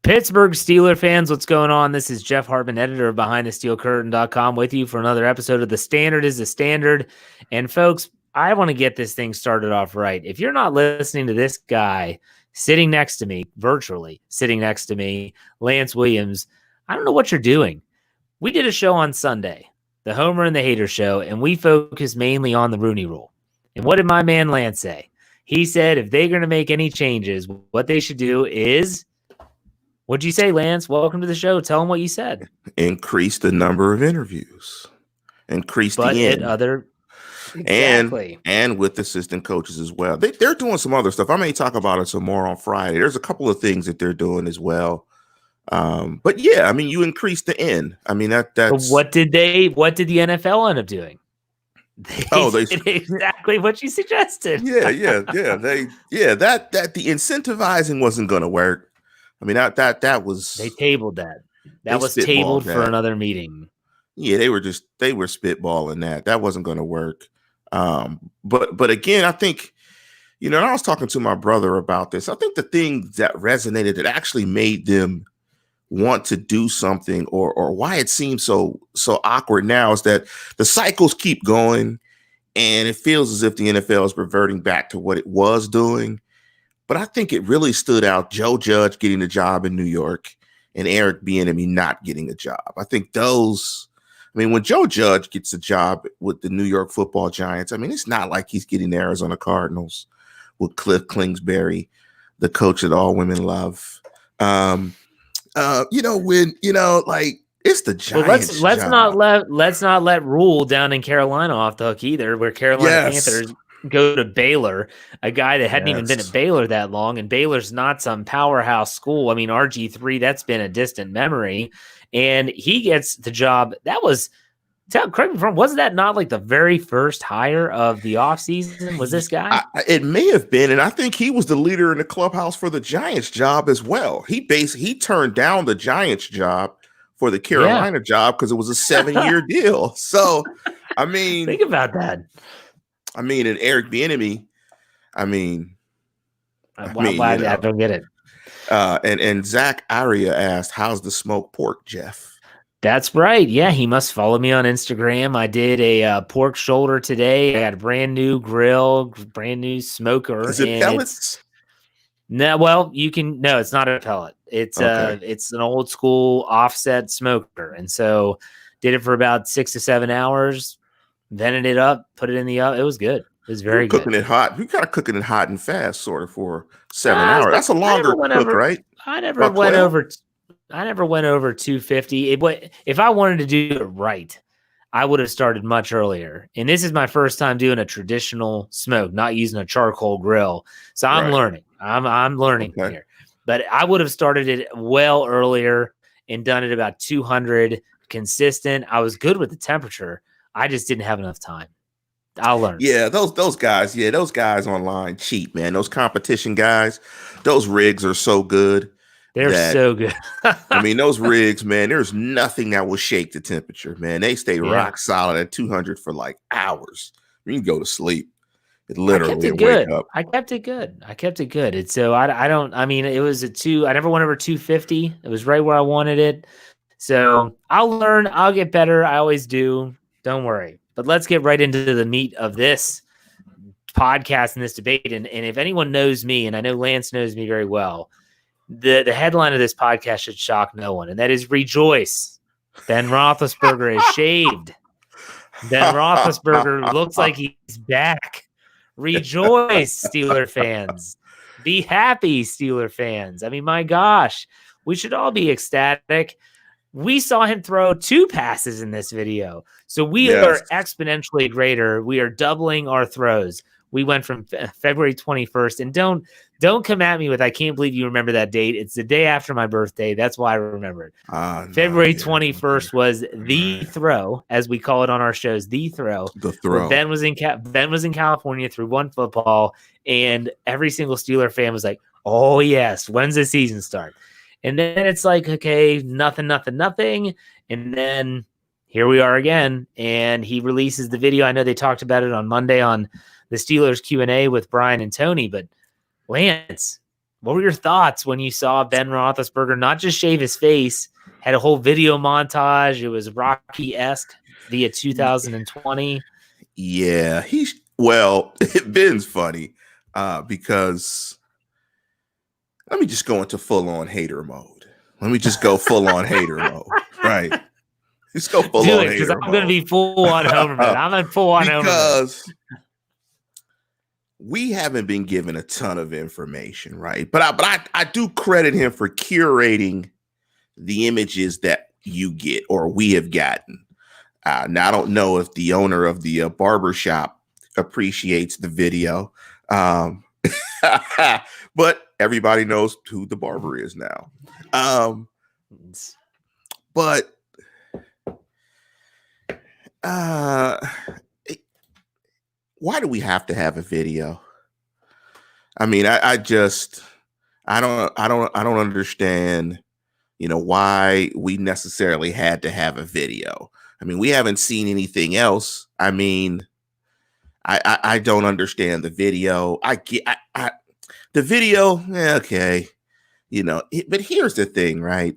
Pittsburgh Steelers fans, what's going on? This is Jeff Hartman, editor of BehindTheSteelCurtain.com, with you for another episode of The Standard is the Standard. And folks, I want to get this thing started off right. If you're not listening to this guy sitting next to me, virtually sitting next to me, Lance Williams, I don't know what you're doing. We did a show on Sunday, the Homer and the Hater Show, and we focused mainly on the Rooney Rule. And what did my man Lance say? He said if they're going to make any changes, what they should do is... What'd you say, Lance? Welcome to the show. Tell them what you said. Increase the number of interviews. Increase the end. Exactly. And with assistant coaches as well. They're doing some other stuff. I may talk about it some more on Friday. There's a couple of things that they're doing as well. But yeah, I mean, you increase the end. I mean, that's what did the NFL end up doing? They did exactly what you suggested. Yeah. That the incentivizing wasn't going to work. I mean, that was... They tabled that. That was tabled for another meeting. Yeah, they were spitballing that. That wasn't going to work. But again, I think, and I was talking to my brother about this. I think the thing that resonated, that actually made them want to do something, or why it seems so awkward now, is that the cycles keep going, and it feels as if the NFL is reverting back to what it was doing. But I think it really stood out, Joe Judge getting the job in New York and Eric Bieniemy not getting a job. I think when Joe Judge gets a job with the New York Football Giants, I mean, it's not like he's getting the Arizona Cardinals with Cliff Kingsbury, the coach that all women love. It's the Giants. Well, let's not let Rule down in Carolina off the hook either, where Carolina Panthers go to Baylor, a guy that hadn't even been at Baylor that long, and Baylor's not some powerhouse school. I mean, RG3, that's been a distant memory, and he gets the job. That was, correct me if I'm wrong, wasn't that not like the very first hire of the offseason? Was this guy? It may have been, and I think he was the leader in the clubhouse for the Giants job as well. He turned down the Giants job for the Carolina job because it was a 7-year deal. So, I mean, think about that. And Eric Bieniemy, I don't get it. And Zach Aria asked, "How's the smoked pork, Jeff?" That's right. Yeah, he must follow me on Instagram. I did a pork shoulder today. I got a brand new grill, brand new smoker. Is it pellets? No, well, it's not a pellet. It's an old school offset smoker, and so did it for about 6 to 7 hours. Vented it up, put it in the oven. It was good. It was very good. Cooking it hot. You gotta cook it hot and fast, sort of, for 7 hours. That's a longer cook, right? I never went over 250. If I wanted to do it right, I would have started much earlier. And this is my first time doing a traditional smoke, not using a charcoal grill. So I'm learning. I'm learning here. But I would have started it well earlier and done it about 200 consistent. I was good with the temperature. I just didn't have enough time. I'll learn. Yeah, those guys. Yeah, those guys online cheat, man. Those competition guys, those rigs are so good. They're so good. Those rigs, man, there's nothing that will shake the temperature, man. They stay rock solid at 200 for like hours. You can go to sleep. It literally wake up. I kept it good. It's so it was a 2. I never went over 250. It was right where I wanted it. So I'll learn. I'll get better. I always do. Don't worry. But let's get right into the meat of this podcast and this debate. And if anyone knows me, and I know Lance knows me very well, the headline of this podcast should shock no one, and that is rejoice. Ben Roethlisberger is shaved. Ben Roethlisberger looks like he's back. Rejoice, Steeler fans. Be happy, Steeler fans. I mean, my gosh, we should all be ecstatic. We saw him throw 2 passes in this video. So we are exponentially greater. We are doubling our throws. We went from February 21st. And don't come at me with, I can't believe you remember that date. It's the day after my birthday. That's why I remember it. February 21st was the throw, as we call it on our shows, the throw. The throw. Ben was in California, threw one football, and every single Steeler fan was like, oh, yes, when's the season start? And then it's like, okay, nothing. And then here we are again. And he releases the video. I know they talked about it on Monday on the Steelers Q&A with Brian and Tony. But Lance, What were your thoughts when you saw Ben Roethlisberger not just shave his face, had a whole video montage? It was Rocky-esque via 2020. Yeah, well, Ben's funny because let me just go into full-on hater mode. Let me just go full-on hater mode, right? Let's go full-on hater mode. Because I'm going to be full-on homer mode. I'm in full-on homer mode. Because we haven't been given a ton of information, right? But I do credit him for curating the images that you get or we have gotten. Now, I don't know if the owner of the barbershop appreciates the video, but everybody knows who the barber is now. But why do we have to have a video? I mean, I don't understand, why we necessarily had to have a video. I mean, we haven't seen anything else. I mean, I don't understand the video. The video, okay, but here's the thing, right?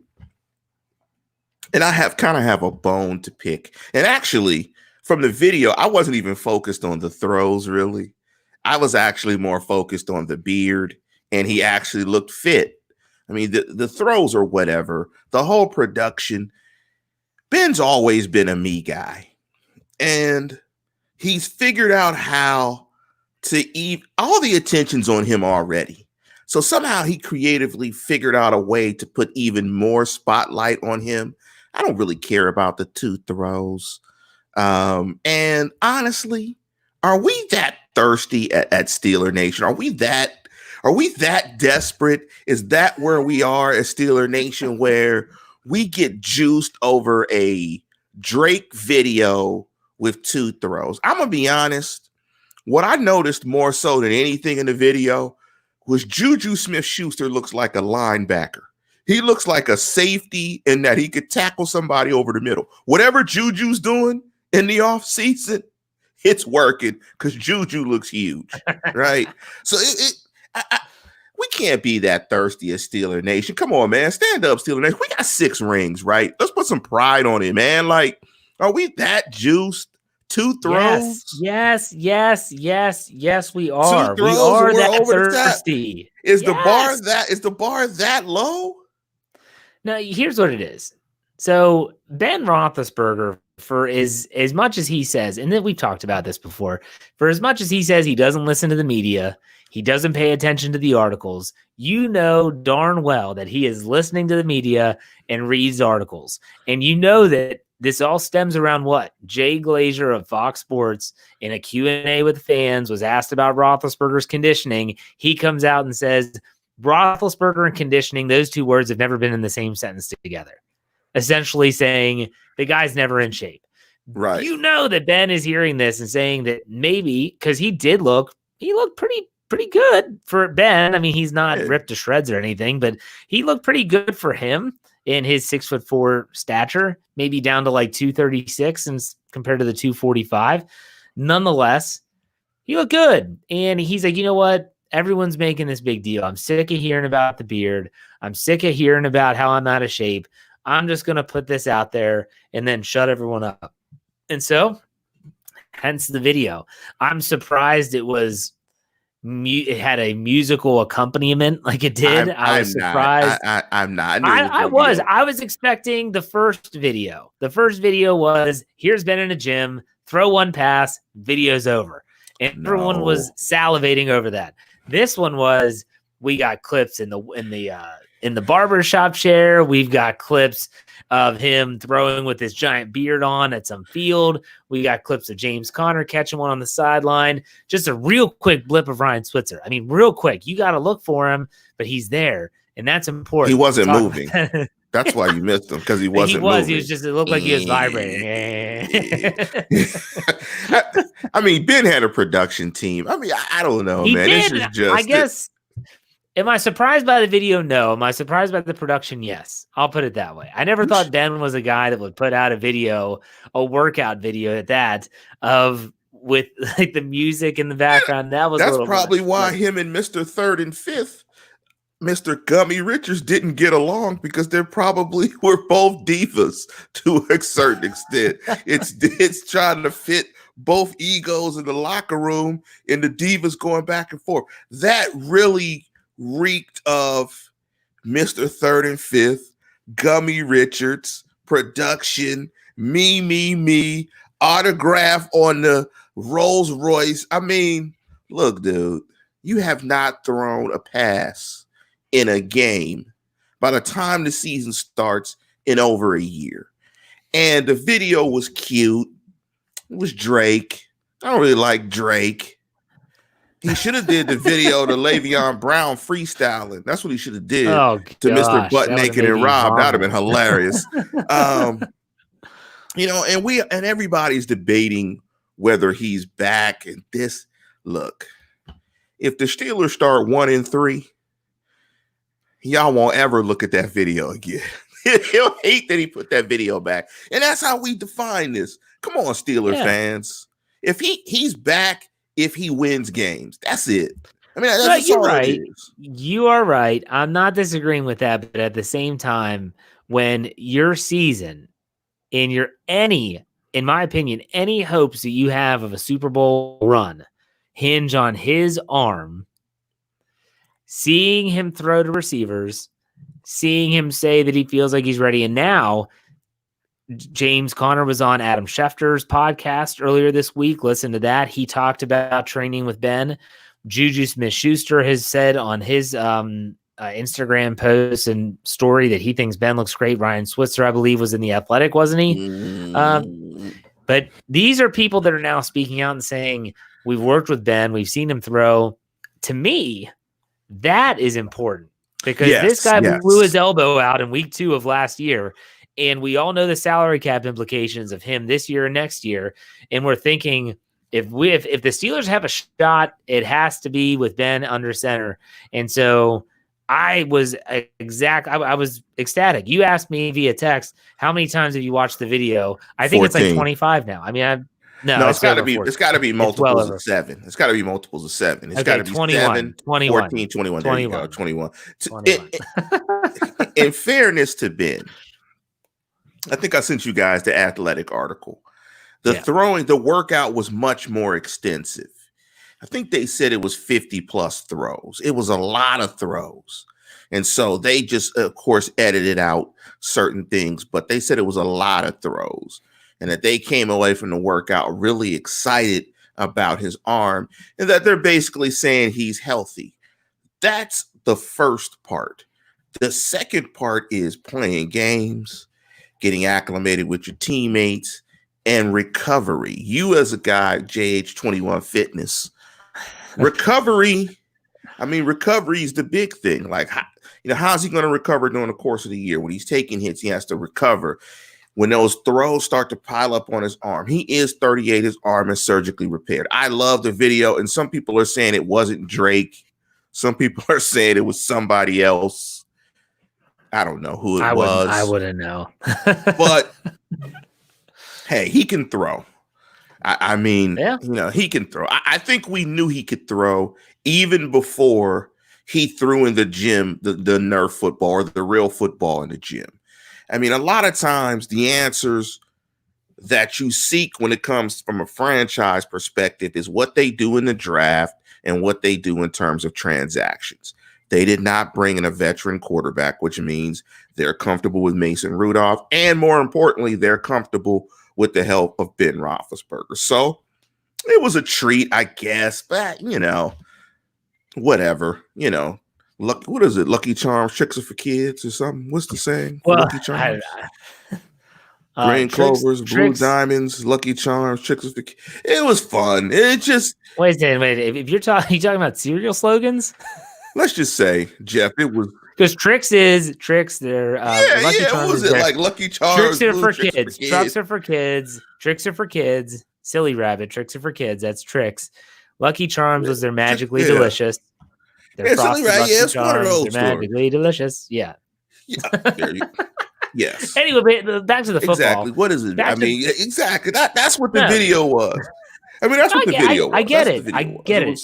And I kind of have a bone to pick. And actually, from the video, I wasn't even focused on the throws, really. I was actually more focused on the beard, and he actually looked fit. I mean, the throws or whatever, the whole production. Ben's always been a me guy, and he's figured out how to all the attention's on him already. So somehow he creatively figured out a way to put even more spotlight on him. I don't really care about the 2 throws. And honestly, are we that thirsty at Steeler Nation? Are we that desperate? Is that where we are as Steeler Nation, where we get juiced over a Drake video with 2 throws? I'm going to be honest. What I noticed more so than anything in the video was Juju Smith-Schuster looks like a linebacker. He looks like a safety in that he could tackle somebody over the middle. Whatever Juju's doing in the offseason, it's working because Juju looks huge, right? So we can't be that thirsty as Steeler Nation. Come on, man. Stand up, Steeler Nation. We got 6 rings, right? Let's put some pride on it, man. Like, are we that juiced? 2 throws? Yes, we are. We are that thirsty. Is the bar that low? Now, here's what it is. So Ben Roethlisberger, for as much as he says, and then we've talked about this before, for as much as he says he doesn't listen to the media, he doesn't pay attention to the articles, you know darn well that he is listening to the media and reads articles. And you know that this all stems around what? Jay Glazer of Fox Sports in a Q&A with fans was asked about Roethlisberger's conditioning. He comes out and says, Roethlisberger and conditioning, those 2 words have never been in the same sentence together. Essentially saying the guy's never in shape. Right. You know that Ben is hearing this and saying that maybe, because he looked pretty good for Ben. I mean, he's not ripped to shreds or anything, but he looked pretty good for him in his 6'4" stature, maybe down to like 236 and compared to the 245. Nonetheless, he looked good. And he's like, you know what? Everyone's making this big deal. I'm sick of hearing about the beard. I'm sick of hearing about how I'm out of shape. I'm just going to put this out there and then shut everyone up. And so, hence the video. I'm surprised it had a musical accompaniment like it did. I was surprised. I'm not. I was expecting the first video. The first video was, here's Ben in a gym, throw 1 pass, video's over. And everyone was salivating over that. This one was, we got clips in the barbershop chair. We've got clips of him throwing with his giant beard on at some field. We got clips of James Conner catching one on the sideline. Just a real quick blip of Ryan Switzer. I mean, real quick. You got to look for him, but he's there, and that's important. He wasn't moving. That's why you missed him, because he wasn't moving. He was just, it looked like he was vibrating. I mean, Ben had a production team. I mean, I don't know, man. Did. This is just, I guess, am I surprised by the video? No. Am I surprised by the production? Yes. I'll put it that way. I never thought Ben was a guy that would put out a workout video at that, with like the music in the background. That's probably why him and Mr. Third and Fifth Mr. Gummy Richards didn't get along because they probably were both divas to a certain extent. It's trying to fit both egos in the locker room and the divas going back and forth. That really reeked of Mr. Third and Fifth, Gummy Richards, production, me, autograph on the Rolls Royce. I mean, look, dude, you have not thrown a pass in a game by the time the season starts in over a year. And the video was cute. It was Drake. I don't really like Drake. He should have did the video to Le'Veon Brown freestyling. That's what he should have did to Mr. Butt Naked and Rob. That would have been hilarious. You know, and everybody's debating whether he's back and this. Look, if the Steelers start 1-3, y'all won't ever look at that video again. He'll hate that he put that video back. And that's how we define this. Come on, Steelers fans. If he's back, if he wins games, that's it. I mean, that's you're all right. it is. You are right. I'm not disagreeing with that, but at the same time, when your season and in my opinion, any hopes that you have of a Super Bowl run hinge on his arm, seeing him throw to receivers, seeing him say that he feels like he's ready. And now James Conner was on Adam Schefter's podcast earlier this week. Listen to that. He talked about training with Ben. Juju Smith-Schuster has said on his Instagram post and story that he thinks Ben looks great. Ryan Switzer, I believe, was in The Athletic, wasn't he? But these are people that are now speaking out and saying, we've worked with Ben. We've seen him throw. To me, that is important because this guy blew his elbow out in week 2 of last year. And we all know the salary cap implications of him this year and next year. And we're thinking if the Steelers have a shot, it has to be with Ben under center. And so I was ecstatic. You asked me via text, how many times have you watched the video? I think 14. It's like 25 now. I mean, No, it's got to be. 14. It's got to be multiples of 7. It's got to be multiples of 7. It's got to be 21, 7, 21, 14, 21. 21. 21. In fairness to Ben, I think I sent you guys the Athletic article. The workout was much more extensive. I think they said it was 50 plus throws. It was a lot of throws. And so they just, of course, edited out certain things, but they said it was a lot of throws. And that they came away from the workout really excited about his arm and that they're basically saying he's healthy. That's the first part. The second part is playing games, getting acclimated with your teammates, and recovery. You as a guy, JH21 Fitness, recovery is the big thing. Like, how's he going to recover during the course of the year? When he's taking hits, he has to recover. When those throws start to pile up on his arm, he is 38. His arm is surgically repaired. I love the video, and some people are saying it wasn't Drake. Some people are saying it was somebody else. I don't know who it was. I wouldn't know. But hey, he can throw. I mean, he can throw. I think we knew he could throw even before he threw in the gym, the Nerf football or the real football in the gym. I mean, a lot of times the answers that you seek when it comes from a franchise perspective is what they do in the draft and what they do in terms of transactions. They did not bring in a veteran quarterback, which means they're comfortable with Mason Rudolph. And more importantly, they're comfortable with the help of Ben Roethlisberger. So it was a treat, I guess, but, whatever, what is it? Lucky Charms, tricks are for kids or something? What's the saying? Well, Lucky Charms. Green clovers, blue diamonds, Lucky Charms, tricks are for kids. It was fun. It just wait. If you're talking about cereal slogans, let's just say, Jeff, it was because tricks. They're Lucky Charms. What was it like? Lucky Charms. Tricks are for kids. Trucks are for kids. Tricks are for kids. Silly rabbit. Tricks are for kids. That's tricks. Lucky Charms was their magically delicious. They're frosted Lucky Charms. They're magically delicious. Yeah. Yes. Anyway, back to the football. Exactly. What is it? Exactly. That's what the video was. I mean, that's what the video was. I get it.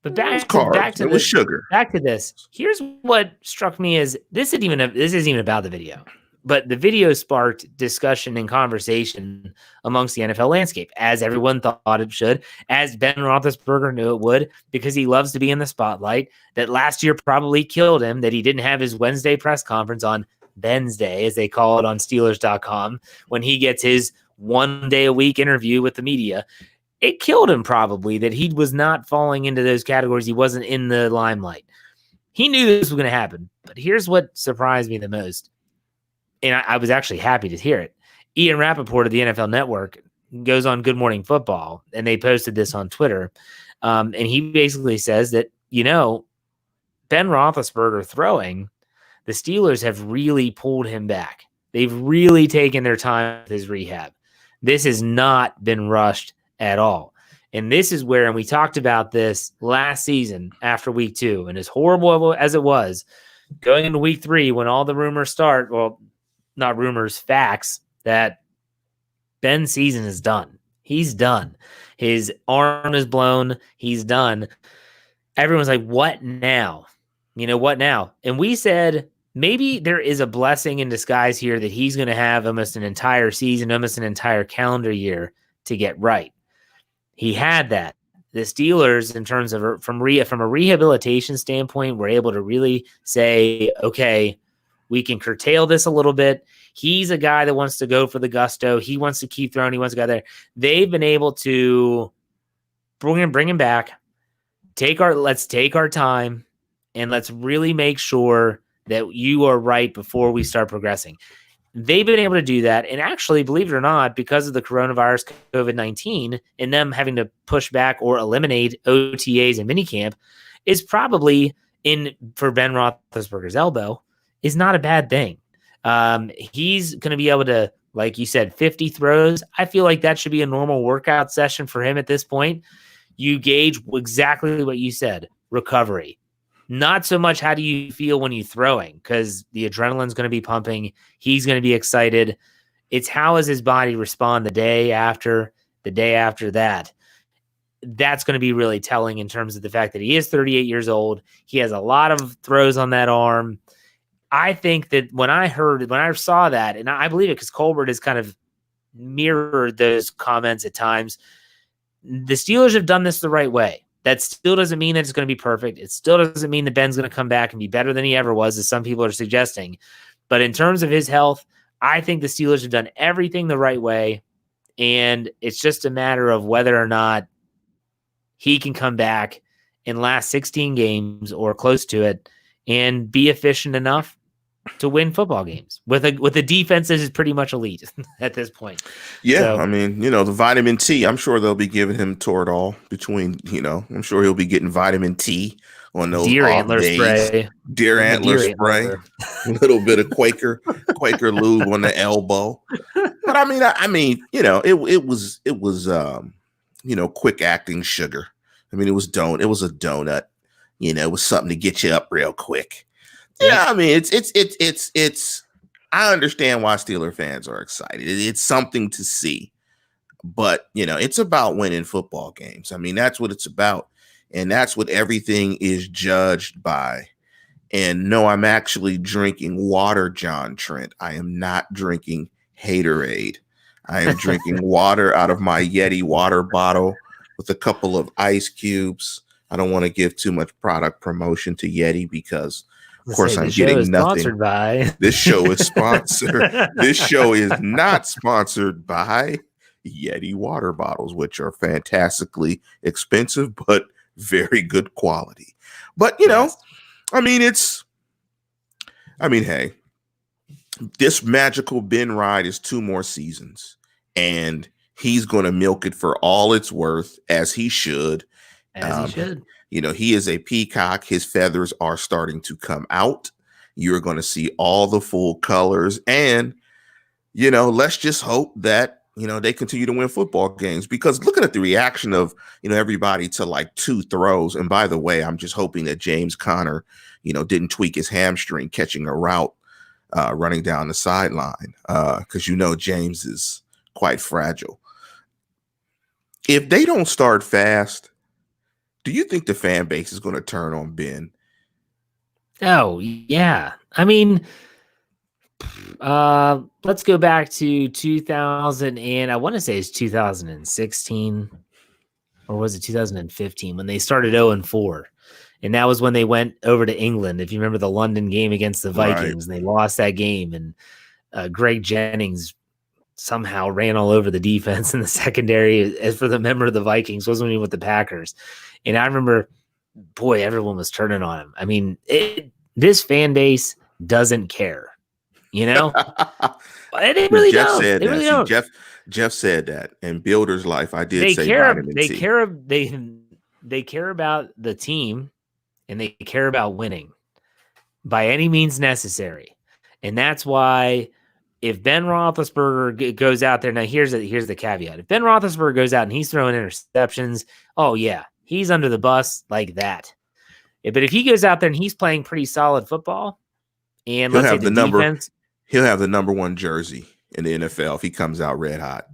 But It was carbs. It was sugar. Back to this. Here's what struck me as this isn't even about the video, but the video sparked discussion and conversation amongst the NFL landscape, as everyone thought it should, as Ben Roethlisberger knew it would, because he loves to be in the spotlight. That last year probably killed him, that he didn't have his Wednesday press conference on Wednesday, as they call it on Steelers.com, when he gets his 1 day a week interview with the media. It killed him probably that he was not falling into those categories. He wasn't in the limelight. He knew this was going to happen, but here's what surprised me the most. And I was actually happy to hear it. Ian Rappaport of the NFL Network goes on Good Morning Football, and they posted this on Twitter. And he basically says that, Ben Roethlisberger throwing, the Steelers have really pulled him back. They've really taken their time with his rehab. This has not been rushed at all. And this is where, and we talked about this last season after week 2, and as horrible as it was, going into week 3, when all the rumors start, well, not rumors, facts, that Ben's season is done. He's done. His arm is blown. He's done. Everyone's like, what now? What now? And we said, maybe there is a blessing in disguise here that he's going to have almost an entire season, almost an entire calendar year to get right. He had that. The Steelers, in terms of from a rehabilitation standpoint, were able to really say, okay, we can curtail this a little bit. He's a guy that wants to go for the gusto. He wants to keep throwing. He wants to go there. They've been able to bring him back. Let's take our time, and let's really make sure that you are right before we start progressing. They've been able to do that. And actually, believe it or not, because of the coronavirus, COVID-19, and them having to push back or eliminate OTAs and minicamp, is probably, for Ben Roethlisberger's elbow, is not a bad thing. He's going to be able to, like you said, 50 throws. I feel like that should be a normal workout session for him at this point. You gauge exactly what you said, recovery. Not so much how do you feel when you're throwing, because the adrenaline's going to be pumping. He's going to be excited. It's how does his body respond the day after that. That's going to be really telling in terms of the fact that he is 38 years old. He has a lot of throws on that arm. I think that when I saw that, and I believe it because Colbert has kind of mirrored those comments at times, the Steelers have done this the right way. That still doesn't mean that it's going to be perfect. It still doesn't mean that Ben's going to come back and be better than he ever was, as some people are suggesting. But in terms of his health, I think the Steelers have done everything the right way. And it's just a matter of whether or not he can come back and last 16 games or close to it and be efficient enough to win football games with a defense that is pretty much elite at this point. Yeah, so, I mean, the vitamin T, I'm sure they'll be giving him Toradol between, I'm sure he'll be getting vitamin T on those deer off antler days. Spray. Deer antler spray. A little bit of Quaker lube on the elbow. But I mean, it was quick acting sugar. I mean, it was a donut. It was something to get you up real quick. Yeah, I mean, it's. I understand why Steeler fans are excited. It's something to see, but it's about winning football games. I mean, that's what it's about, and that's what everything is judged by. And no, I'm actually drinking water, John Trent. I am not drinking Haterade. I am drinking water out of my Yeti water bottle with a couple of ice cubes. I don't want to give too much product promotion to Yeti because, of course, I'm getting nothing. This show is sponsored. This show is not sponsored by Yeti water bottles, which are fantastically expensive, but very good quality. But, hey, this magical Ben ride is 2 more seasons, and he's going to milk it for all it's worth, as he should. As he should. He is a peacock. His feathers are starting to come out. You're going to see all the full colors. And, let's just hope that, they continue to win football games, because looking at the reaction of, everybody to like 2 throws. And by the way, I'm just hoping that James Conner, didn't tweak his hamstring catching a route running down the sideline, because, James is quite fragile. If they don't start fast, Do you think the fan base is going to turn on Ben? Oh, yeah. I mean, let's go back to 2000 and I want to say it's 2016 or was it 2015 when they started 0-4. And that was when they went over to England. If you remember the London game against the Right. Vikings, and they lost that game. And Greg Jennings somehow ran all over the defense in the secondary. As for the member of the Vikings, wasn't even with the Packers. And I remember, boy, everyone was turning on him. I mean, this fan base doesn't care, you know? They really Jeff don't. said They that. really See, don't. Jeff said that. In Builder's Life, I did They say care. vitamin They T. care. They care about the team, and they care about winning by any means necessary. And that's why if Ben Roethlisberger goes out there, now here's the caveat. If Ben Roethlisberger goes out and he's throwing interceptions, oh yeah, he's under the bus like that. But if he goes out there and he's playing pretty solid football, and He'll let's say have the the defense, he'll have the number 1 jersey in the NFL if he comes out red hot.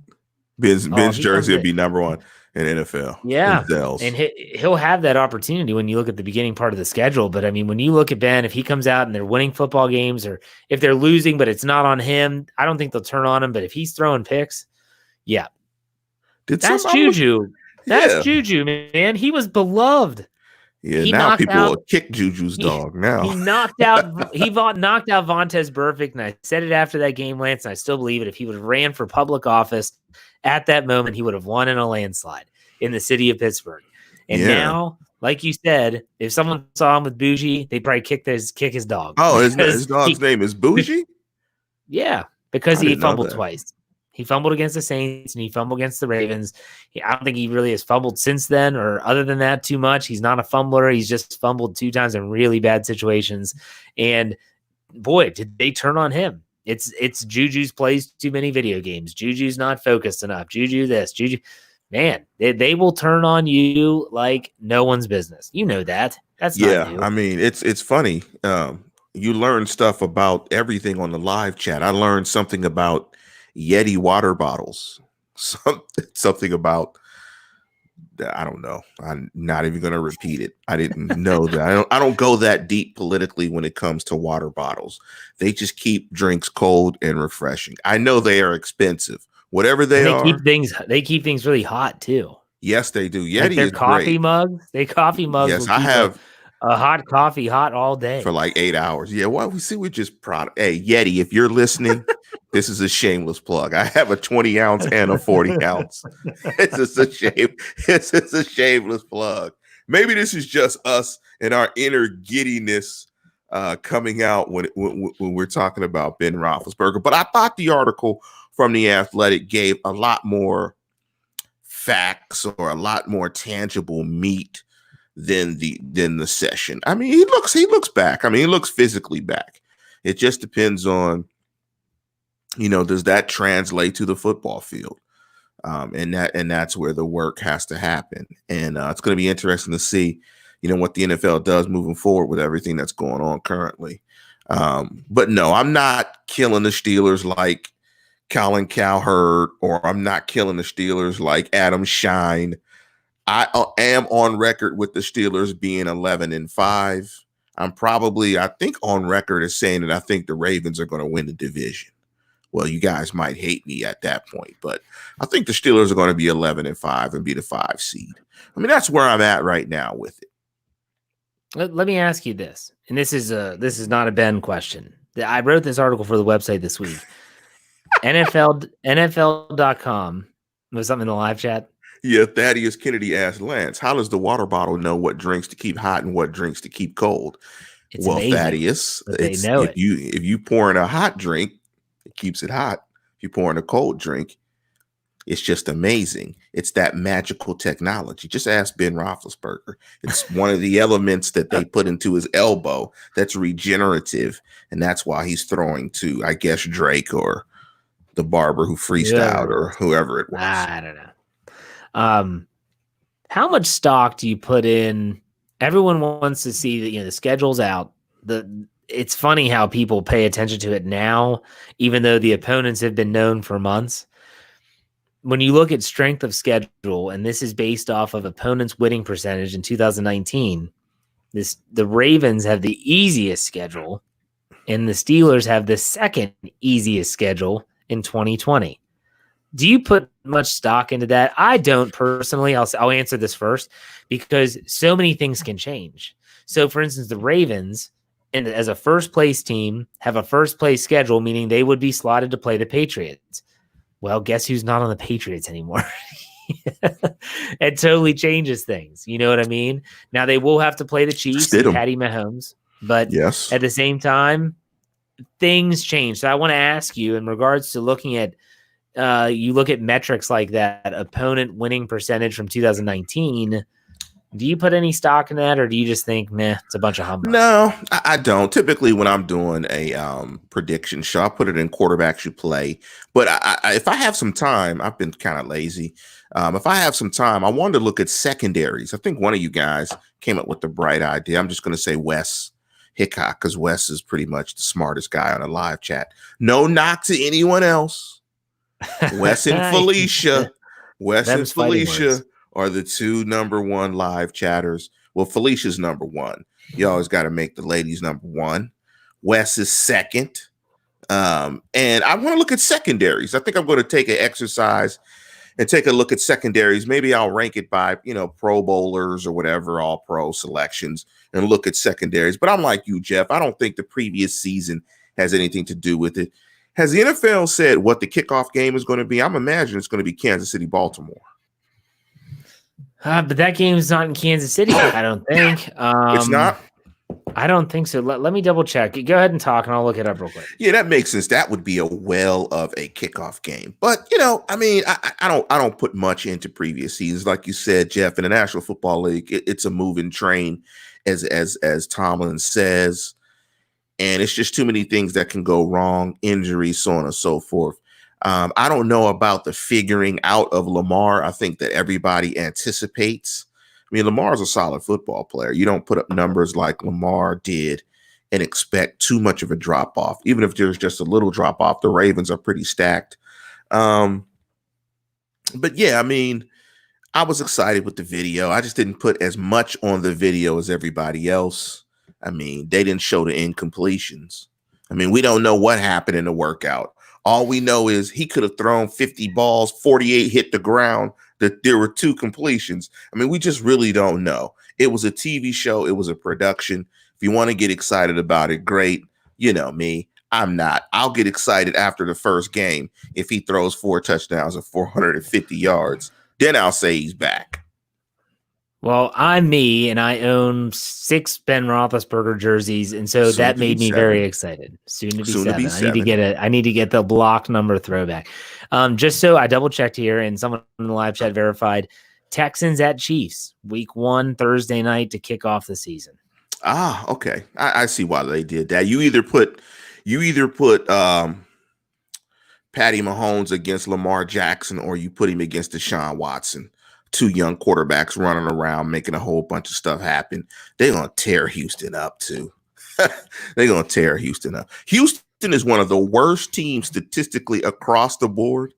Ben's if he jersey will comes be number 1 in NFL. yeah, Sales. and he'll have that opportunity when you look at the beginning part of the schedule. But I mean, when you look at Ben, if he comes out and they're winning football games, or if they're losing, but it's not on him, I don't think they'll turn on him. But if he's throwing picks, yeah, that's Juju. That's Juju, man. He was beloved. Yeah, he now people out, will kick Juju's dog now. He knocked out Vontaze Burfict, and I said it after that game, Lance, and I still believe it. If he would have ran for public office at that moment, he would have won in a landslide in the city of Pittsburgh. And now, like you said, if someone saw him with Bougie, they'd probably kick his dog. Oh, his dog's name is Bougie? Yeah, because he fumbled twice. He fumbled against the Saints and he fumbled against the Ravens. I don't think he really has fumbled since then, or other than that, too much. He's not a fumbler. He's just fumbled 2 times in really bad situations. And boy, did they turn on him. It's Juju's plays too many video games. Juju's not focused enough. Juju this, Juju. Man, they will turn on you like no one's business. You know that. That's not new. I mean, it's funny. You learn stuff about everything on the live chat. I learned something about Yeti water bottles, something about, I don't know. I'm not even going to repeat it. I didn't know that. I don't go that deep politically when it comes to water bottles. They just keep drinks cold and refreshing. I know they are expensive, whatever they are. They keep things really hot too. Yes, they do. Yeti like their is coffee great. mugs. They coffee mugs. Yes, I have a hot coffee hot all day for like 8 hours. Yeah, well, we're just proud. Hey, Yeti, if you're listening, this is a shameless plug. I have a 20 ounce and a 40 ounce. It's just a shame. It's just a shameless plug. Maybe this is just us and our inner giddiness coming out when we're talking about Ben Roethlisberger. But I thought the article from The Athletic gave a lot more facts or a lot more tangible meat than the session. I mean, he looks back. I mean, he looks physically back. It just depends on, does that translate to the football field? And that's where the work has to happen. And it's going to be interesting to see, what the NFL does moving forward with everything that's going on currently. But no, I'm not killing the Steelers like Colin Cowherd, or I'm not killing the Steelers like Adam Shine. I am on record with the Steelers being 11-5. I think on record as saying that I think the Ravens are going to win the division. Well, you guys might hate me at that point, but I think the Steelers are going to be 11-5 and be the 5 seed. I mean, that's where I'm at right now with it. Let me ask you this, and this is not a Ben question. I wrote this article for the website this week. NFL.com was something in the live chat. Yeah, Thaddeus Kennedy asked Lance, how does the water bottle know what drinks to keep hot and what drinks to keep cold? It's amazing, Thaddeus, if you pour in a hot drink, it keeps it hot. If you pour in a cold drink, it's just amazing. It's that magical technology. Just ask Ben Roethlisberger. It's one of the elements that they put into his elbow that's regenerative, and that's why he's throwing to, I guess, Drake or the barber who freestyled or whoever it was. I don't know. How much stock do you put in? Everyone wants to see that, the schedule's out. It's funny how people pay attention to it now, even though the opponents have been known for months. when you look at strength of schedule, and this is based off of opponents' winning percentage in 2019, the Ravens have the easiest schedule, and the Steelers have the second easiest schedule in 2020. Do you put much stock into that? I don't personally. I'll answer this first because so many things can change. So, for instance, the Ravens, and as a first place team, have a first place schedule, meaning they would be slotted to play the Patriots. Well, guess who's not on the Patriots anymore? It totally changes things. You know what I mean? Now they will have to play the Chiefs and Patty Mahomes, but yes, at the same time, things change. So I want to ask you in regards to looking at, you look at metrics like that, opponent winning percentage from 2019. Do you put any stock in that, or do you just think, meh, it's a bunch of humbug? No, I don't. Typically, when I'm doing a prediction show, I put it in quarterbacks you play. But if I have some time, I've been kind of lazy. If I have some time, I wanted to look at secondaries. I think one of you guys came up with the bright idea. I'm just going to say Wes Hickok, because Wes is pretty much the smartest guy on a live chat. No knock to anyone else. Wes and Felicia. Wes and Felicia are the two number one live chatters. Well, Felicia's number one. You always got to make the ladies number one. Wes is second. And I want to look at secondaries. I think I'm going to take an exercise and take a look at secondaries. Maybe I'll rank it by, Pro Bowlers or whatever, all pro selections, and look at secondaries. But I'm like you, Jeff. I don't think the previous season has anything to do with it. Has the NFL said what the kickoff game is going to be? I'm imagining it's going to be Kansas City, Baltimore. But that game is not in Kansas City, I don't think. It's not? I don't think so. Let me double check. Go ahead and talk, and I'll look it up real quick. Yeah, that makes sense. That would be a well of a kickoff game. But, I don't put much into previous seasons. Like you said, Jeff, in the National Football League, it's a moving train, as Tomlin says. And it's just too many things that can go wrong, injuries, so on and so forth. I don't know about the figuring out of Lamar. I think that everybody anticipates. I mean, Lamar's a solid football player. You don't put up numbers like Lamar did and expect too much of a drop off. Even if there's just a little drop off, the Ravens are pretty stacked. But yeah, I mean, I was excited with the video. I just didn't put as much on the video as everybody else. I mean, they didn't show the incompletions. I mean, we don't know what happened in the workout. All we know is he could have thrown 50 balls, 48 hit the ground, that there were 2 completions. I mean, we just really don't know. It was a TV show. It was a production. If you want to get excited about it, great. You know me, I'm not. I'll get excited after the first game if he throws 4 touchdowns and 450 yards. Then I'll say he's back. Well, I'm me, and I own 6 Ben Roethlisberger jerseys, and so that made me very excited. Soon to be 7. I need to get the block number throwback. Just so I double checked here, and someone in the live chat verified: Texans at Chiefs, Week 1, Thursday night to kick off the season. Ah, okay. I see why they did that. You either put Patty Mahomes against Lamar Jackson, or you put him against Deshaun Watson. 2 young quarterbacks running around making a whole bunch of stuff happen. They're going to tear Houston up too. They're going to tear Houston up. Houston is one of the worst teams statistically across the board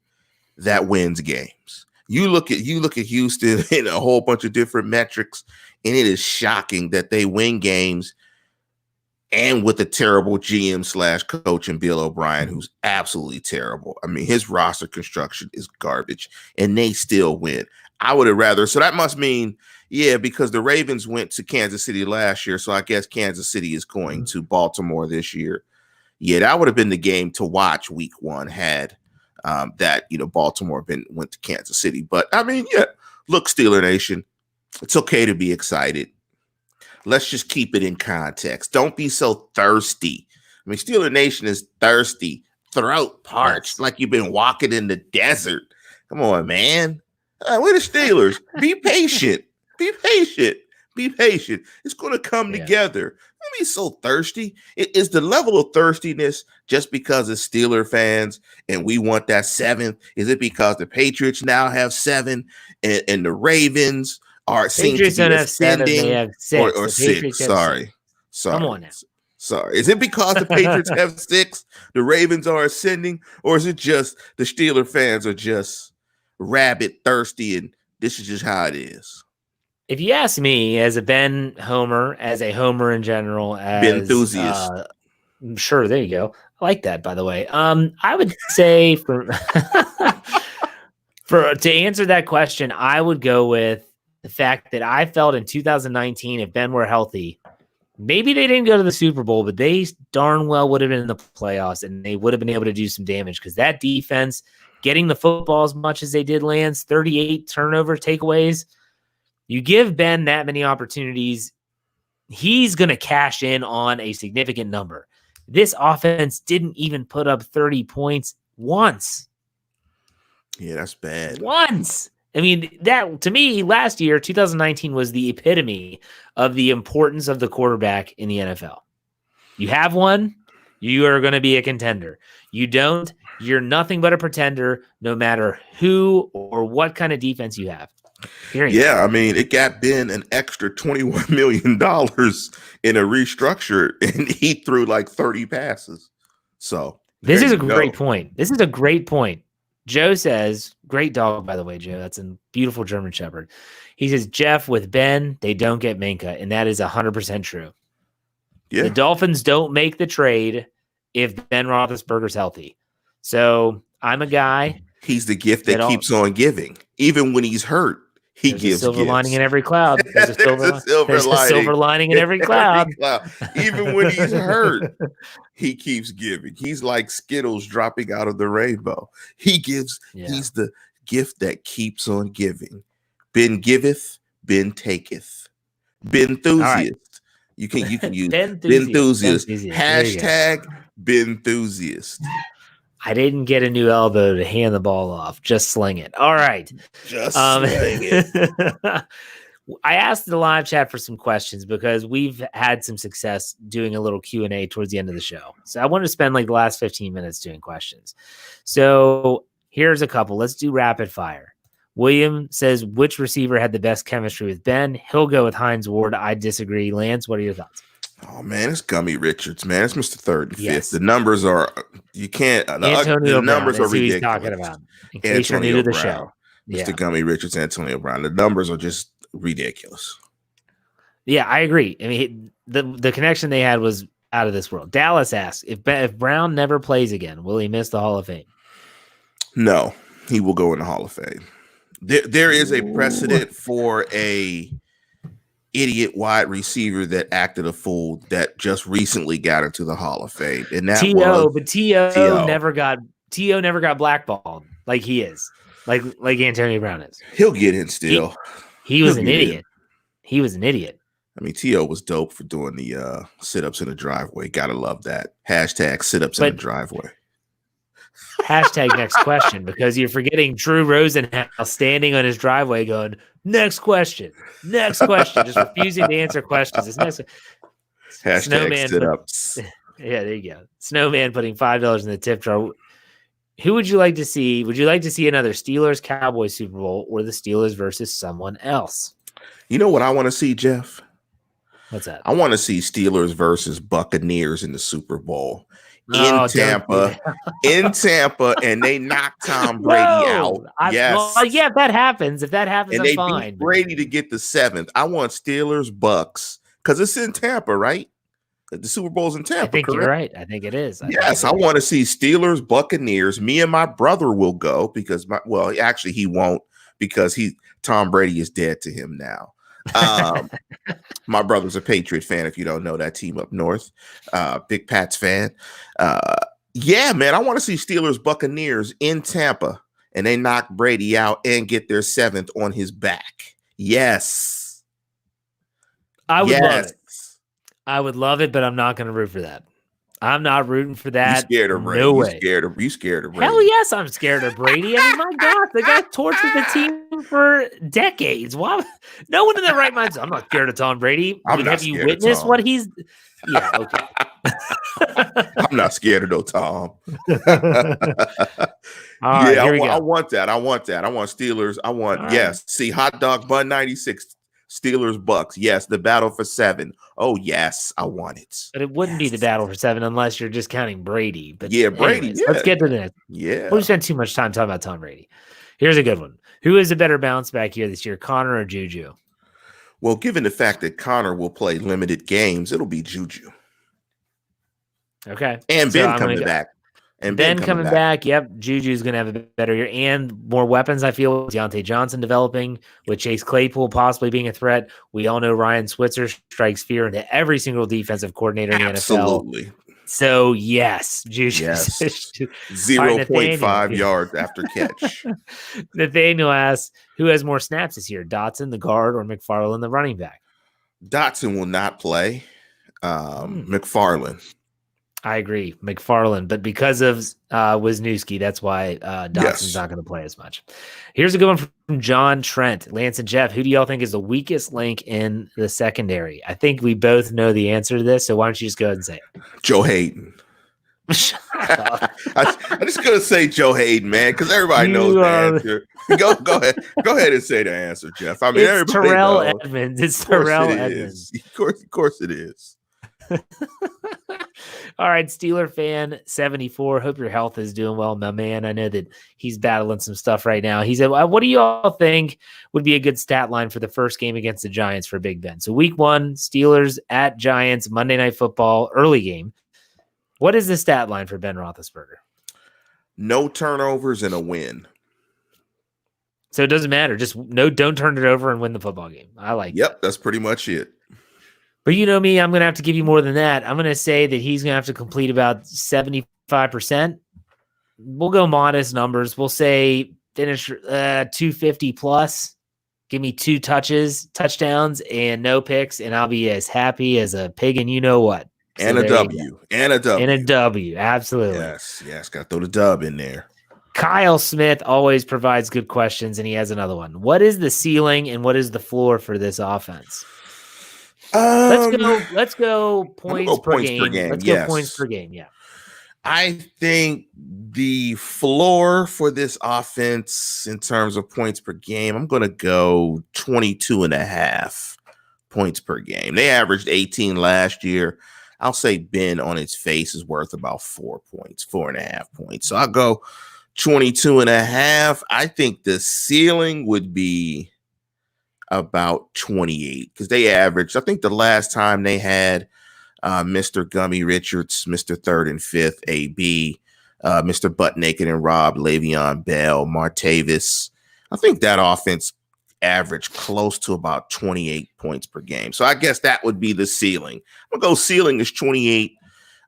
that wins games. You look at Houston in a whole bunch of different metrics, and it is shocking that they win games and with a terrible GM/coach and Bill O'Brien, who's absolutely terrible. I mean, his roster construction is garbage, and they still win. I would have rather. So that must mean, yeah, because the Ravens went to Kansas City last year. So I guess Kansas City is going to Baltimore this year. Yeah, that would have been the game to watch Week 1 had Baltimore went to Kansas City. But I mean, yeah, look, Steeler Nation, it's okay to be excited. Let's just keep it in context. Don't be so thirsty. I mean, Steeler Nation is thirsty, throat parched, like you've been walking in the desert. Come on, man. We're the Steelers. Be patient. Be patient. Be patient. It's going to come together. Don't be so thirsty. Is the level of thirstiness just because it's Steeler fans and we want that 7th? Is it because the Patriots now have 7 and the Ravens seem to be ascending? They have 6. Or 6. Sorry. Come on now. Sorry. Is it because the Patriots have 6, the Ravens are ascending, or is it just the Steeler fans are just rabid, thirsty, and this is just how it is. If you ask me, as a Ben homer, as a homer in general, Ben as enthusiast. Sure, there you go. I like that, by the way. I would say for to answer that question, I would go with the fact that I felt in 2019, if Ben were healthy, maybe they didn't go to the Super Bowl, but they darn well would have been in the playoffs, and they would have been able to do some damage because that defense, getting the football as much as they did, Lance, 38 turnover takeaways. You give Ben that many opportunities, he's going to cash in on a significant number. This offense didn't even put up 30 points once. Yeah, that's bad. Once. I mean, that to me, last year, 2019 was the epitome of the importance of the quarterback in the NFL. You have one, you are going to be a contender. You don't, you're nothing but a pretender, no matter who or what kind of defense you have. Period. Yeah, I mean, it got Ben an extra $21 million in a restructure, and he threw like 30 passes. So this is a great point. This is a great point. Joe says, great dog, by the way, Joe. That's a beautiful German Shepherd. He says, Jeff, with Ben, they don't get Minka, and that is 100% true. Yeah. The Dolphins don't make the trade if Ben Roethlisberger's healthy. So I'm a guy. He's the gift that keeps on giving. Even when he's hurt, he gives a silver gifts. Lining in every cloud. There's a silver lining in every cloud. Even when he's hurt, he keeps giving. He's like Skittles dropping out of the rainbow. He gives. Yeah. He's the gift that keeps on giving. Ben giveth, Ben taketh. Ben enthusiast. Right. You can use Ben enthusiast. Hashtag Ben enthusiast. I didn't get a new elbow to hand the ball off. Just sling it. All right. Just sling it. I asked the live chat for some questions because we've had some success doing a little Q&A towards the end of the show. So I wanted to spend like the last 15 minutes doing questions. So here's a couple. Let's do rapid fire. William says, which receiver had the best chemistry with Ben? He'll go with Hines Ward. I disagree. Lance, what are your thoughts? Oh, man, it's Gummy Richards, man. It's Mr. Third and Fifth. Yes. The numbers are, you can't, the numbers Brown, are ridiculous. He's talking about. In case you're new to the show. Mr. Gummy Richards, Antonio Brown. The numbers are just ridiculous. Yeah, I agree. I mean, the connection they had was out of this world. Dallas asks, if Brown never plays again, will he miss the Hall of Fame? No, he will go in the Hall of Fame. There is a precedent for a idiot wide receiver that acted a fool that just recently got into the Hall of Fame, and that T.O. never got blackballed like he is, like Antonio Brown is. He'll get in still. He was an idiot. He was an idiot. I mean, T.O. was dope for doing the sit-ups in the driveway. Gotta love that. Hashtag sit-ups in the driveway. Hashtag next question, because you're forgetting Drew Rosenhaus standing on his driveway going, next question, just refusing to answer questions. It's next. Hashtag Snowman sit-ups. Yeah, there you go. Snowman putting $5 in the tip jar. Who would you like to see? Would you like to see another Steelers-Cowboys Super Bowl or the Steelers versus someone else? You know what I want to see, Jeff? What's that? I want to see Steelers versus Buccaneers in the Super Bowl. In Tampa, and they knocked Tom Brady out. If that happens, and I'm fine. Beat Brady to get the 7th. I want Steelers Bucks because it's in Tampa, right? The Super Bowl's in Tampa. I think you're right. I think it is. I want to see Steelers Buccaneers. Me and my brother will go because actually he won't because Tom Brady is dead to him now. My brother's a Patriot fan, if you don't know that team up north. Big Pats fan. Yeah, man, I want to see Steelers Buccaneers in Tampa and they knock Brady out and get their 7th on his back. Yes. I would love it. I would love it, but I'm not going to root for that. I'm not rooting for that. You scared of Brady? No way. You scared of Brady? Hell yes, I'm scared of Brady. I mean, my God, the guy tortured the team for decades. Why? No one in their right mind. I'm not scared of Tom Brady. Have you witnessed what he's? Yeah, okay. I'm not scared of no Tom. I want that. I want Steelers. See, hot dog bun 96. Steelers Bucks. Yes, the battle for 7. Oh yes, I want it. But it wouldn't be the battle for 7 unless you're just counting Brady. But yeah, Brady. Anyways, let's get to this. Yeah, we spent too much time talking about Tom Brady. Here's a good one. Who is a better bounce back here this year, Connor or Juju? Well, given the fact that Connor will play limited games, it'll be Juju. Okay. And So Ben coming back. And Ben coming back. Yep. Juju's going to have a better year and more weapons, I feel. Deontay Johnson developing, with Chase Claypool possibly being a threat. We all know Ryan Switzer strikes fear into every single defensive coordinator in the Absolutely. NFL. So, yes, Juju. Yes. 0.5 right, yards after catch. Nathaniel asks, who has more snaps this year, Dotson, the guard, or McFarland, the running back? Dotson will not play. McFarland. I agree, McFarland, but because of Wisniewski, that's why Dotson's not going to play as much. Here's a good one from John Trent, Lance and Jeff. Who do y'all think is the weakest link in the secondary? I think we both know the answer to this, so why don't you just go ahead and say it? Joe Hayden. I'm just gonna say Joe Hayden, man, because everybody knows the answer. Go ahead and say the answer, Jeff. I mean, it's Terrell Edmonds. It's Terrell Edmonds. Of course it is. All right, Steeler fan 74. Hope your health is doing well, my man. I know that he's battling some stuff right now. He said, what do you all think would be a good stat line for the first game against the Giants for Big Ben? So week 1, Steelers at Giants, Monday Night Football, early game. What is the stat line for Ben Roethlisberger? No turnovers and a win. So it doesn't matter. Just don't turn it over and win the football game. I like Yep, that's pretty much it. But you know me, I'm going to have to give you more than that. I'm going to say that he's going to have to complete about 75%. We'll go modest numbers. We'll say finish 250 plus. Give me 2 touchdowns, and no picks, and I'll be as happy as a pig and you know what. And a W. And a W. And a W, absolutely. Yes. Got to throw the dub in there. Kyle Smith always provides good questions, and he has another one. What is the ceiling and what is the floor for this offense? Let's go points per game. Let's go points per game. Yeah. I think the floor for this offense in terms of points per game, I'm going to go 22.5 points per game. They averaged 18 last year. I'll say Ben on its face is worth about 4.5 points. So I'll go 22.5. I think the ceiling would be about 28 because they averaged, I think the last time they had Mr. Gummy Richards, Mr. 3rd and 5th, AB, Mr. Butt Naked and Rob, Le'Veon Bell, Martavis. I think that offense averaged close to about 28 points per game. So I guess that would be the ceiling. I'm going to go ceiling is 28.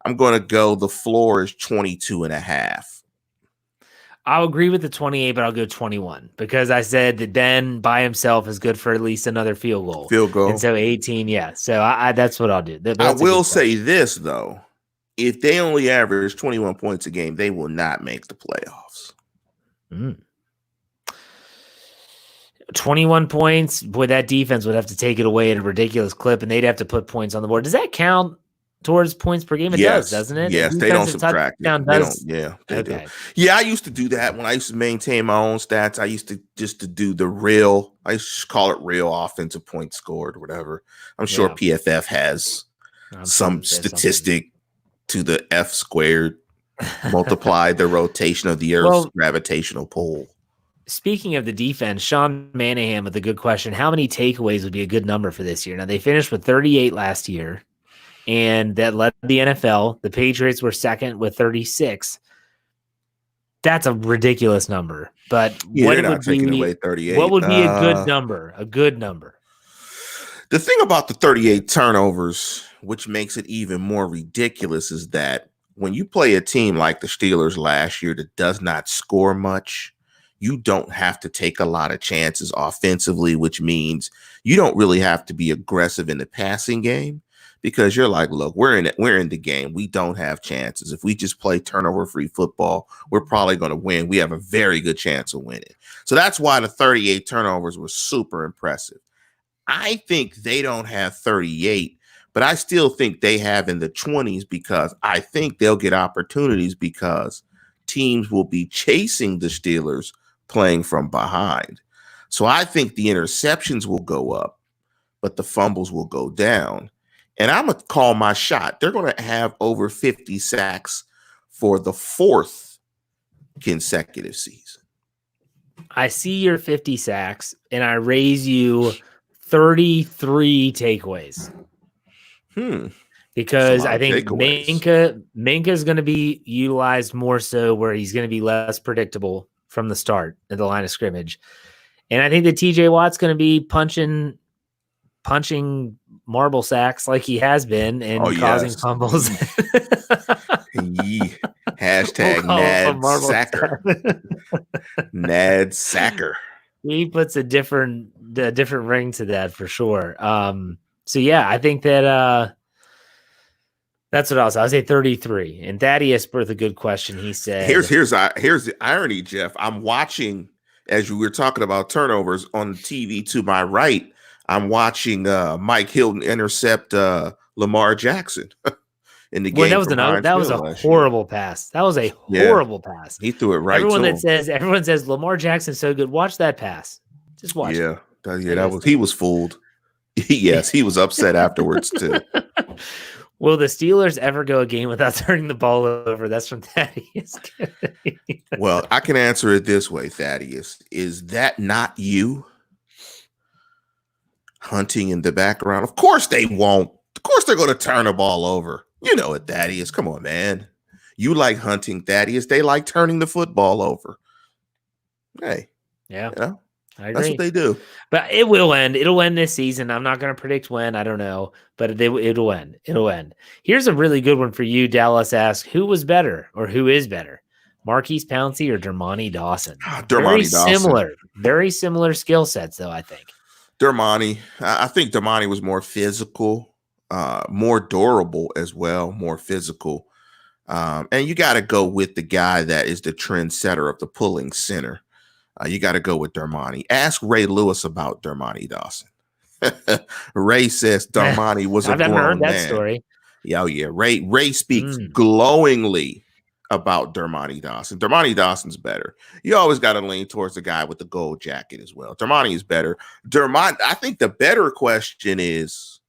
I'm going to go the floor is 22.5. I'll agree with the 28, but I'll go 21 because I said that Ben by himself is good for at least another field goal. And so 18, yeah. So I that's what I'll do. I will say this, though. If they only average 21 points a game, they will not make the playoffs. 21 points, boy, that defense would have to take it away at a ridiculous clip, and they'd have to put points on the board. Does that count towards points per game? It does, doesn't it? Yes, they don't subtract it. They do. Yeah, I used to do that when I used to maintain my own stats. I used to just to do the real, I used to call it real offensive points scored or whatever. I'm sure PFF has some statistic to the F squared multiply the rotation of the Earth's gravitational pull. Speaking of the defense, Sean Manahan with a good question. How many takeaways would be a good number for this year? Now, they finished with 38 last year, and that led the NFL. The Patriots were second with 36. That's a ridiculous number. But what would be away 38? What would be a good number? A good number. The thing about the 38 turnovers, which makes it even more ridiculous, is that when you play a team like the Steelers last year that does not score much, you don't have to take a lot of chances offensively, which means you don't really have to be aggressive in the passing game because you're like, look, we're in the game. We don't have chances. If we just play turnover-free football, we're probably going to win. We have a very good chance of winning. So that's why the 38 turnovers were super impressive. I think they don't have 38, but I still think they have in the 20s because I think they'll get opportunities because teams will be chasing the Steelers playing from behind. So I think the interceptions will go up, but the fumbles will go down. And I'm going to call my shot. They're going to have over 50 sacks for the 4th consecutive season. I see your 50 sacks, and I raise you 33 takeaways. Because I think Minka is going to be utilized more so where he's going to be less predictable from the start at the line of scrimmage. And I think that TJ Watt's going to be punching marble sacks like he has been and causing fumbles. Hashtag Nad Sacker. Nad Sacker. He puts a different ring to that for sure. So yeah, I think that that's what I'll say 33. And Thaddeus with a good question. He said, "Here's the irony, Jeff. I'm watching as you were talking about turnovers on TV to my right. I'm watching Mike Hilton intercept Lamar Jackson in the game. That was a horrible pass. That was a horrible pass. He threw it right. Everyone says Lamar Jackson's so good. Watch that pass. Just watch. Yeah, he was fooled. Yes, he was upset afterwards too. Will the Steelers ever go a game without turning the ball over? That's from Thaddeus. Well, I can answer it this way, Thaddeus. Is that not you hunting in the background? Of course they won't. Of course they're going to turn the ball over. You know it, Thaddeus. Come on, man. You like hunting, Thaddeus. They like turning the football over. Hey. Yeah. You know? I agree. That's what they do. But it will end. It'll end this season. I'm not going to predict when. I don't know. But it'll end. It'll end. Here's a really good one for you. Dallas asks, who was better or who is better? Marquise Pouncey or Dermontti Dawson? Very similar skill sets, though, I think. Dermontti. I think Dermontti was more physical, more durable as well, more physical. And you got to go with the guy that is the trendsetter of the pulling center. You got to go with Dermontti. Ask Ray Lewis about Dermontti Dawson. Ray says Dermontti was a grown man. I've never heard that story. Yeah, Ray speaks glowingly about Dermontti Dawson. Dermontti Dawson's better. You always got to lean towards the guy with the gold jacket as well. Dermontti is better. I think the better question is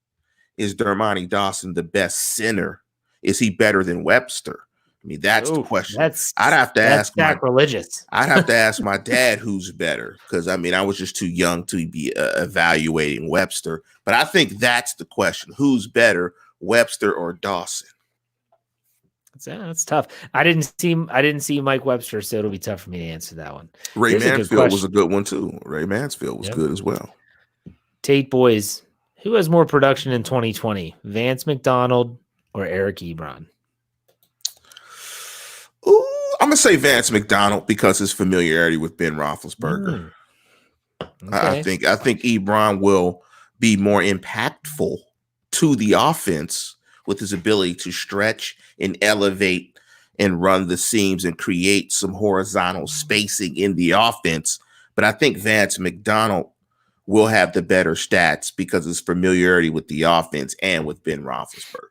Dermontti Dawson the best center? Is he better than Webster? I mean, that's the question. I'd have to ask sacrilegious. I'd have to ask my dad who's better, because I mean, I was just too young to be evaluating Webster. But I think that's the question: who's better, Webster or Dawson? That's tough. I didn't see Mike Webster, so it'll be tough for me to answer that one. Ray Mansfield was a good one too. Ray Mansfield was good as well. Tate boys, who has more production in 2020, Vance McDonald or Eric Ebron? Ooh, I'm gonna say Vance McDonald because his familiarity with Ben Roethlisberger. Okay. I think Ebron will be more impactful to the offense with his ability to stretch and elevate and run the seams and create some horizontal spacing in the offense. But I think Vance McDonald will have the better stats because of his familiarity with the offense and with Ben Roethlisberger.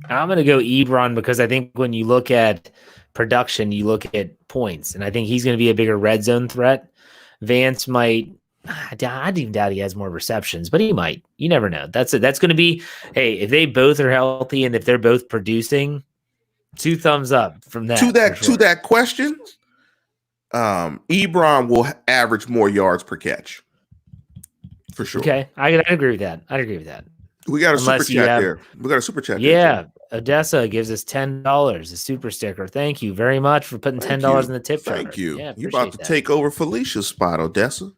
I'm going to go Ebron because I think when you look at production, you look at points, and I think he's going to be a bigger red zone threat. Vance might, I even doubt he has more receptions, but he might. You never know. That's going to be, hey, if they both are healthy and if they're both producing, 2 thumbs up from that. To that question, Ebron will average more yards per catch for sure. Okay, I agree with that. We got a super chat there. We got a super chat. Yeah. Odessa gives us $10, a super sticker. Thank you very much for putting $10 in the tip jar. Thank you. Yeah, you're about to take over Felicia's spot, Odessa.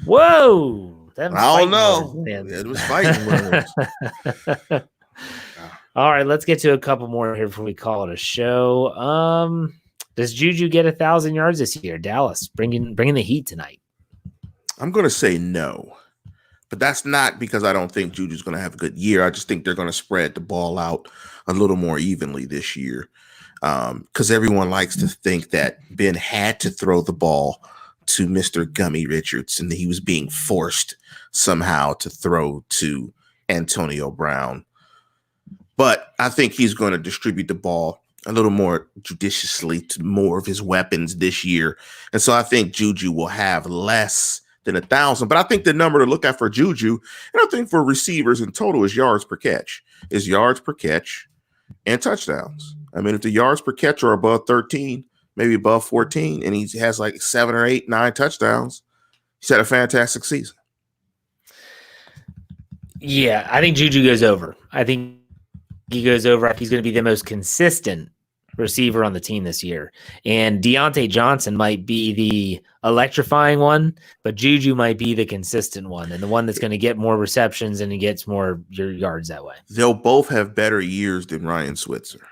Whoa. I don't know. It was fighting words. All right, let's get to a couple more here before we call it a show. Does Juju get 1,000 yards this year? Dallas bringing the heat tonight. I'm going to say no. But that's not because I don't think Juju's going to have a good year. I just think they're going to spread the ball out a little more evenly this year. Because everyone likes to think that Ben had to throw the ball to Mr. Gummy Richards and he was being forced somehow to throw to Antonio Brown. But I think he's going to distribute the ball a little more judiciously to more of his weapons this year. And so I think Juju will have less than 1,000. But I think the number to look at for Juju, and I think for receivers in total, is yards per catch. Is yards per catch and touchdowns. I mean, if the yards per catch are above 13, maybe above 14, and he has like 7 or 8, 9 touchdowns. He's had a fantastic season. Yeah, I think Juju goes over. I think he goes over. He's going to be the most consistent receiver on the team this year. And Deontay Johnson might be the electrifying one, but Juju might be the consistent one and the one that's going to get more receptions and he gets more yards that way. They'll both have better years than Ryan Switzer.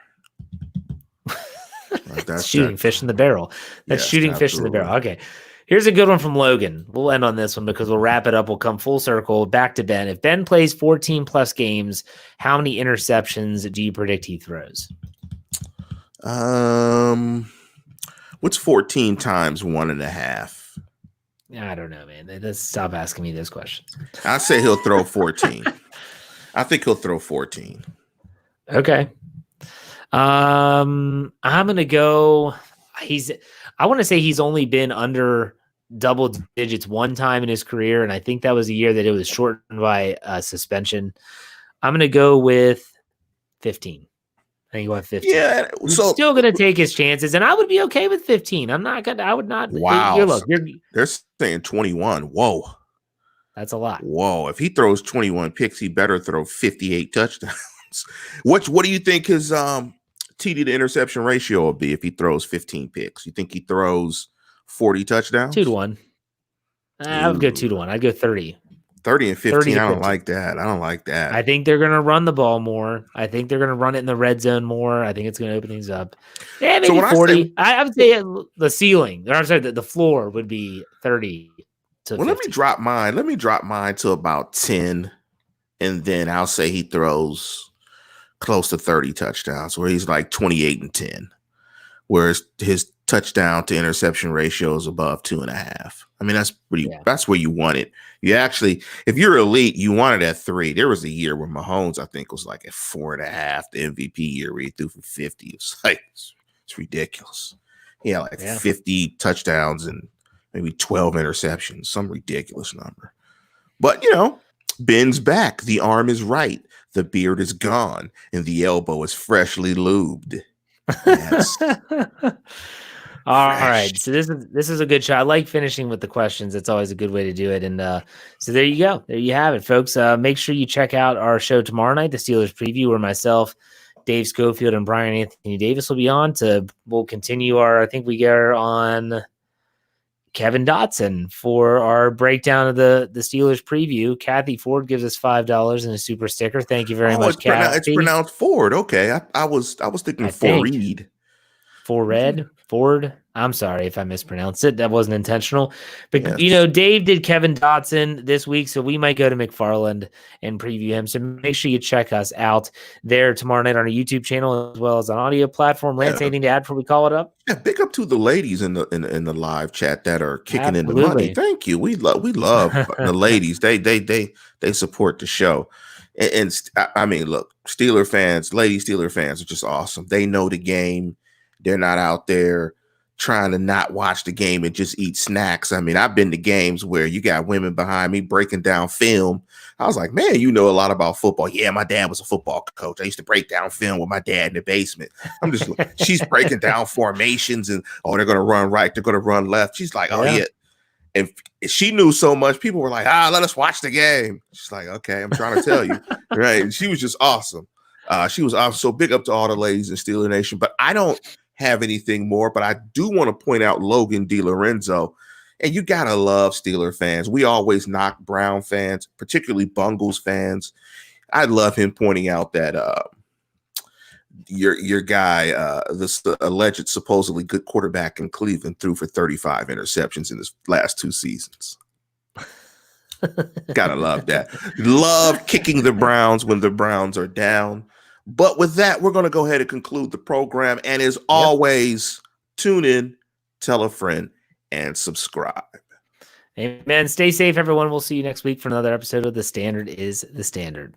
That's shooting fish in the barrel. That's shooting fish in the barrel. Okay. Here's a good one from Logan. We'll end on this one because we'll wrap it up. We'll come full circle back to Ben. If Ben plays 14 plus games, how many interceptions do you predict he throws? What's 14 times 1.5? I don't know, man. Let's stop asking me those questions. I say he'll throw 14. I think he'll throw 14. Okay. I'm gonna go. I want to say he's only been under double digits one time in his career, and I think that was a year that it was shortened by suspension. I'm gonna go with 15. I think you want 15. Yeah, so still gonna take his chances, and I would be okay with 15. I'm not gonna. I would not. Wow. They're saying 21. Whoa. That's a lot. Whoa. If he throws 21 picks, he better throw 58 touchdowns. What do you think his TD to interception ratio will be if he throws 15 picks? You think he throws 40 touchdowns? 2-1. I would go 2-1. I'd go 30. 30 and 15. I don't like that. I think they're going to run the ball more. I think they're going to run it in the red zone more. I think it's going to open things up. Yeah, maybe 40. I would say the ceiling, or I'm sorry, the floor would be 30 to 50. Let me drop mine to about 10, and then I'll say he throws close to 30 touchdowns, where he's like 28 and 10, whereas his touchdown to interception ratio is above 2.5. I mean, that's where you want it. You actually, if you're elite, you want it at 3. There was a year where Mahomes, I think, was like at 4.5, the MVP year where he threw for 50. It's like, it's ridiculous. He had like 50 touchdowns and maybe 12 interceptions, some ridiculous number. But, Ben's back. The arm is right. The beard is gone, and the elbow is freshly lubed. Yes. All right. So this is a good shot. I like finishing with the questions. It's always a good way to do it. And so there you go. There you have it, folks. Make sure you check out our show tomorrow night, the Steelers preview, where myself, Dave Schofield, and Brian Anthony Davis will be on. We'll continue I think we are on Kevin Dotson for our breakdown of the Steelers preview. Kathy Ford gives us $5 and a super sticker. Thank you very much, Kathy. It's pronounced Ford. Okay, I was thinking Ford. Ford. I'm sorry if I mispronounced it. That wasn't intentional. But Dave did Kevin Dotson this week, so we might go to McFarland and preview him. So make sure you check us out there tomorrow night on our YouTube channel as well as on audio platform. Lance, anything to add before we call it up? Yeah, big up to the ladies in the live chat that are kicking in the money. Thank you. We love the ladies. They support the show. And I mean, look, Steeler fans are just awesome. They know the game. They're not out there trying to not watch the game and just eat snacks. I mean, I've been to games where you got women behind me breaking down film. I was like, man, you know a lot about football. Yeah, my dad was a football coach. I used to break down film with my dad in the basement. I'm just, she's breaking down formations and, they're going to run right. They're going to run left. She's like, yeah. And she knew so much. People were like, let us watch the game. She's like, okay, I'm trying to tell you. Right. And she was just awesome. She was awesome. So big up to all the ladies in Steeler Nation. But I don't have anything more, but I do want to point out Logan DiLorenzo. And you got to love Steeler fans. We always knock Brown fans, particularly Bungles fans. I love him pointing out that your guy, this alleged supposedly good quarterback in Cleveland, threw for 35 interceptions in his last 2 seasons. Gotta love that. Love kicking the Browns when the Browns are down. But with that, we're going to go ahead and conclude the program. And as always, tune in, tell a friend, and subscribe. Amen. Stay safe, everyone. We'll see you next week for another episode of The Standard is the Standard.